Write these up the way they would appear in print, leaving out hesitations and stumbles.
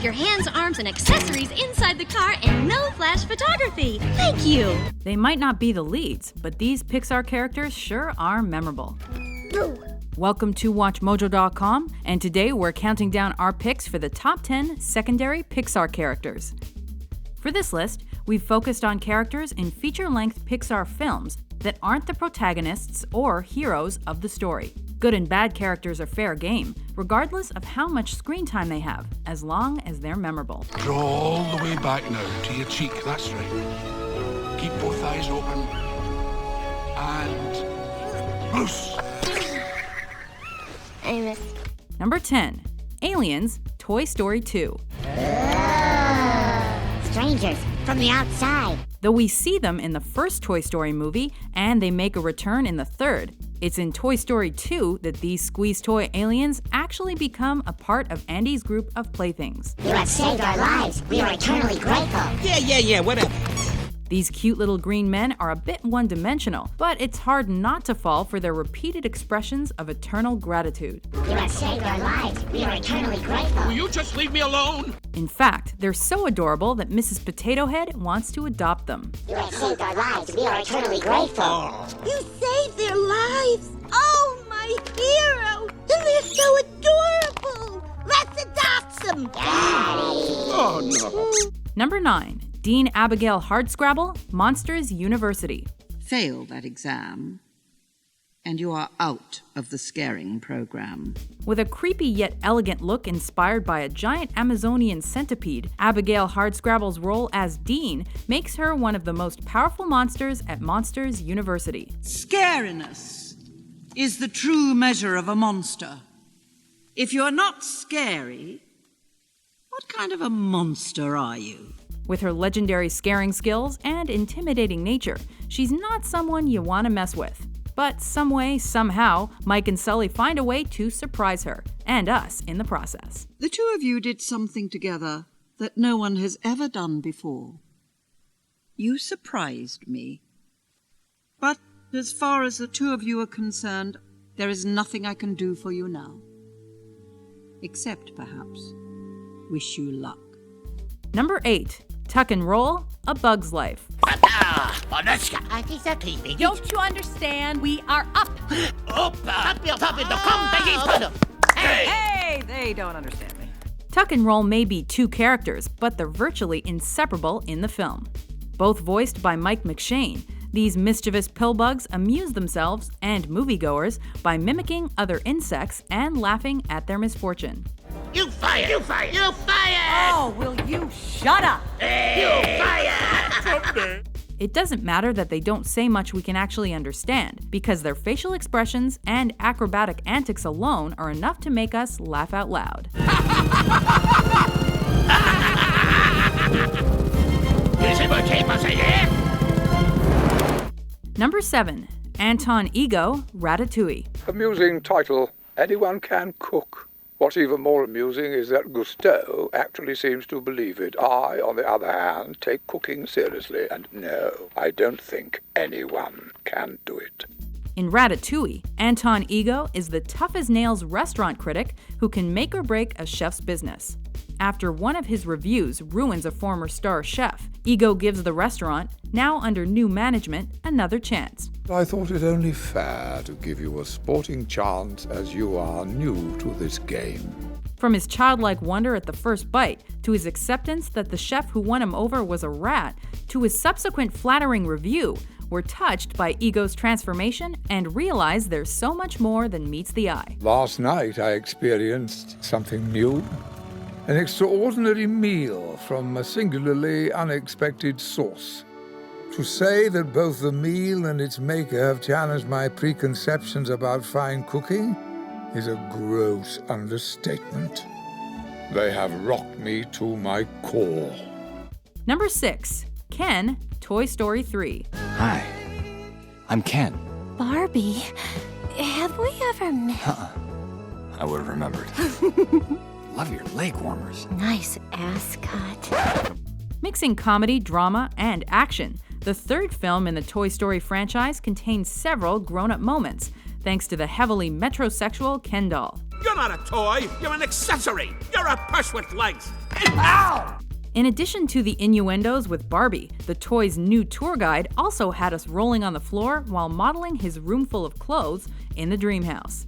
Keep your hands, arms, and accessories inside the car and no flash photography. Thank you. They might not be the leads, but these Pixar characters sure are memorable. Welcome to WatchMojo.com, and today we're counting down our picks for the top 10 secondary Pixar characters. For this list, we've focused on characters in feature-length Pixar films that aren't the protagonists or heroes of the story. Good and bad characters are fair game, regardless of how much screen time they have, as long as they're memorable. Draw all the way back now to your cheek, that's right. Keep both eyes open. And loose. I miss. Number 10. Aliens, Toy Story 2. Strangers from the outside. Though we see them in the first Toy Story movie, and they make a return in the third, it's in Toy Story 2 that these squeeze toy aliens actually become a part of Andy's group of playthings. You have saved our lives. We are eternally grateful. Yeah, whatever. These cute little green men are a bit one-dimensional, but it's hard not to fall for their repeated expressions of eternal gratitude. You have saved our lives. We are eternally grateful. Will you just leave me alone? In fact, they're so adorable that Mrs. Potato Head wants to adopt them. You have saved our lives. We are eternally grateful. You saved their lives. Oh, my hero. And they're so adorable. Let's adopt them. Daddy. Oh, no. Number 9. Dean Abigail Hardscrabble, Monsters University. Fail that exam, and you are out of the scaring program. With a creepy yet elegant look inspired by a giant Amazonian centipede, Abigail Hardscrabble's role as Dean makes her one of the most powerful monsters at Monsters University. Scariness is the true measure of a monster. If you're not scary, what kind of a monster are you? With her legendary scaring skills and intimidating nature, she's not someone you want to mess with. But some way, somehow, Mike and Sully find a way to surprise her, and us in the process. The two of you did something together that no one has ever done before. You surprised me. But as far as the two of you are concerned, there is nothing I can do for you now. Except, perhaps, wish you luck. Number 8. Tuck and Roll, A Bug's Life. Don't you understand? We are up. Hey, they don't understand me. Tuck and Roll may be two characters, but they're virtually inseparable in the film. Both voiced by Mike McShane, these mischievous pillbugs amuse themselves and moviegoers by mimicking other insects and laughing at their misfortune. You fired! You fired! You fired! Oh, will you shut up? You fired! It doesn't matter that they don't say much we can actually understand, because their facial expressions and acrobatic antics alone are enough to make us laugh out loud. Number 7. Anton Ego, Ratatouille. Amusing title. Anyone can cook. What's even more amusing is that Gusteau actually seems to believe it. I, on the other hand, take cooking seriously, and no, I don't think anyone can do it. In Ratatouille, Anton Ego is the tough-as-nails restaurant critic who can make or break a chef's business. After one of his reviews ruins a former star chef, Ego gives the restaurant, now under new management, another chance. I thought it only fair to give you a sporting chance as you are new to this game. From his childlike wonder at the first bite, to his acceptance that the chef who won him over was a rat, to his subsequent flattering review, we're touched by Ego's transformation and realize there's so much more than meets the eye. Last night I experienced something new. An extraordinary meal from a singularly unexpected source. To say that both the meal and its maker have challenged my preconceptions about fine cooking is a gross understatement. They have rocked me to my core. Number 6. Ken, Toy Story 3. Hi, I'm Ken. Barbie, have we ever met? I would have remembered. Love your leg warmers. Nice ascot. Mixing comedy, drama, and action, the third film in the Toy Story franchise contains several grown-up moments, thanks to the heavily metrosexual Ken doll. You're not a toy. You're an accessory. You're a purse with legs. Ow! In addition to the innuendos with Barbie, the toy's new tour guide also had us rolling on the floor while modeling his room full of clothes in the dream house.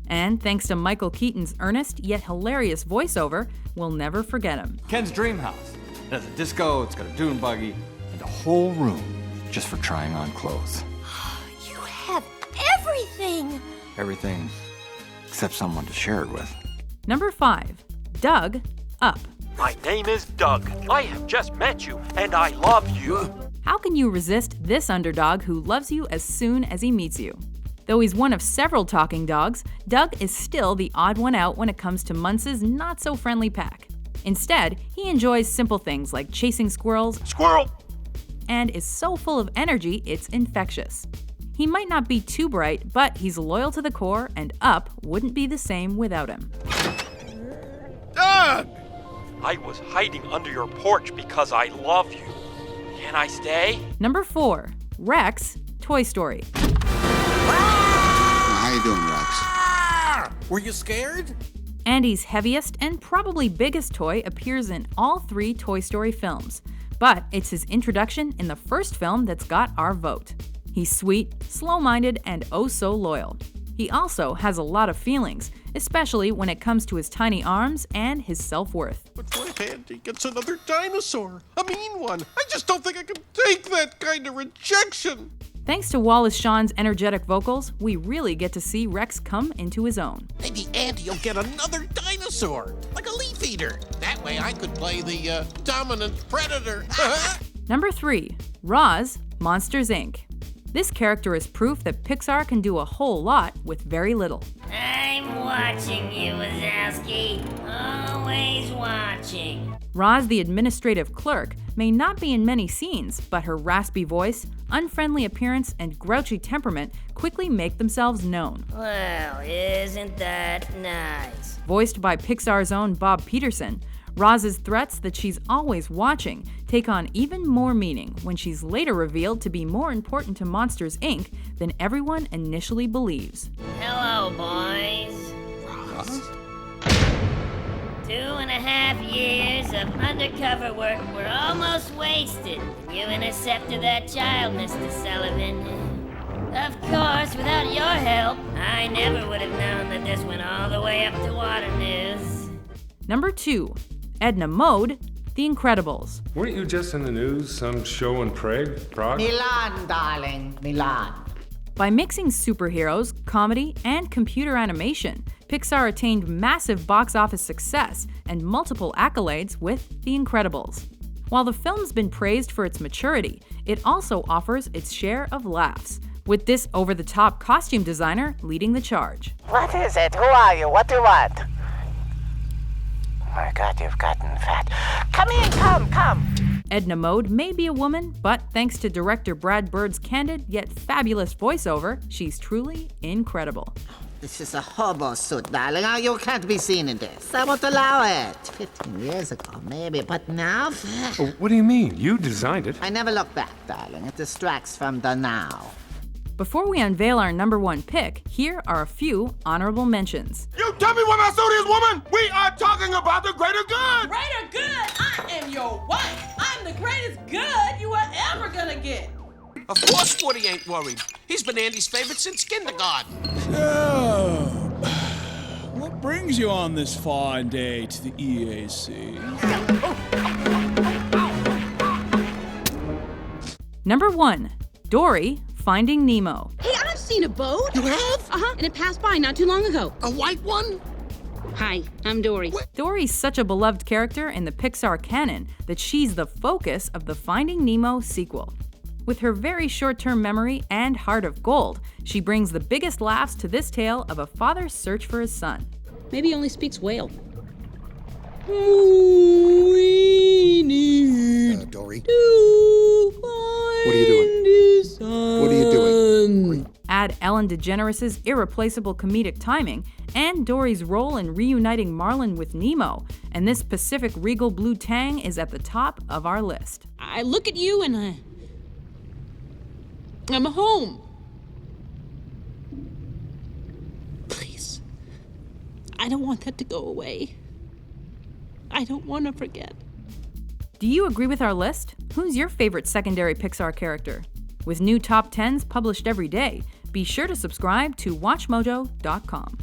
And thanks to Michael Keaton's earnest yet hilarious voiceover, we'll never forget him. Ken's dream house. It has a disco, it's got a dune buggy, and a whole room just for trying on clothes. You have everything! Everything except someone to share it with. Number 5. Doug, Up. My name is Doug. I have just met you, and I love you. How can you resist this underdog who loves you as soon as he meets you? Though he's one of several talking dogs, Doug is still the odd one out when it comes to Muntz's not-so-friendly pack. Instead, he enjoys simple things like chasing squirrels, Squirrel! and is so full of energy it's infectious. He might not be too bright, but he's loyal to the core, and Up wouldn't be the same without him. Doug! I was hiding under your porch because I love you. Can I stay? Number 4. Rex, Toy Story. How you doing, Rex? Were you scared? Andy's heaviest and probably biggest toy appears in all 3 Toy Story films, but it's his introduction in the first film that's got our vote. He's sweet, slow-minded, and oh so loyal. He also has a lot of feelings, especially when it comes to his tiny arms and his self-worth. But what Andy gets another dinosaur? A mean one. I just don't think I can take that kind of rejection. Thanks to Wallace Shawn's energetic vocals, we really get to see Rex come into his own. Maybe Andy will get another dinosaur, like a leaf eater. That way I could play the dominant predator. Number 3. Roz, Monsters, Inc. This character is proof that Pixar can do a whole lot with very little. I'm watching you, Wazowski. Always watching. Roz, the administrative clerk, may not be in many scenes, but her raspy voice, unfriendly appearance, and grouchy temperament quickly make themselves known. Well, isn't that nice? Voiced by Pixar's own Bob Peterson, Roz's threats that she's always watching take on even more meaning when she's later revealed to be more important to Monsters, Inc. than everyone initially believes. Hello, boys. 2.5 years of undercover work were almost wasted. You intercepted that child, Mr. Sullivan. Of course, without your help, I never would have known that this went all the way up to Water News. Number 2. Edna Mode, The Incredibles. Weren't you just in the news, some show in Prague? Milan, darling, Milan. By mixing superheroes, comedy, and computer animation, Pixar attained massive box office success and multiple accolades with The Incredibles. While the film's been praised for its maturity, it also offers its share of laughs, with this over-the-top costume designer leading the charge. What is it? Who are you? What do you want? Oh my God, you've gotten fat. Come in, come. Edna Mode may be a woman, but thanks to director Brad Bird's candid yet fabulous voiceover, she's truly incredible. This is a hobo suit, darling. Now you can't be seen in this. I won't allow it. 15 years ago, maybe, but now... What do you mean? You designed it. I never look back, darling. It distracts from the now. Before we unveil our number 1 pick, here are a few honorable mentions. You tell me what my suit is, woman! We are talking about the greater good! Greater good? I am your wife. I'm the greatest good you are ever gonna get. Of course Woody ain't worried. He's been Andy's favorite since kindergarten. So, what brings you on this fine day to the EAC? Number 1. Dory, Finding Nemo. Hey, I've seen a boat. You have? Uh-huh, and it passed by not too long ago. A white one? Hi, I'm Dory. Dory's such a beloved character in the Pixar canon that she's the focus of the Finding Nemo sequel. With her very short-term memory and heart of gold, she brings the biggest laughs to this tale of a father's search for his son. Maybe he only speaks whale. Dory. What are you doing? What are you doing? As add Ellen DeGeneres' irreplaceable comedic timing, and Dory's role in reuniting Marlin with Nemo, and this Pacific Regal Blue Tang is at the top of our list. I look at you and I'm home. Please. I don't want that to go away. I don't want to forget. Do you agree with our list? Who's your favorite secondary Pixar character? With new top 10s published every day, be sure to subscribe to WatchMojo.com.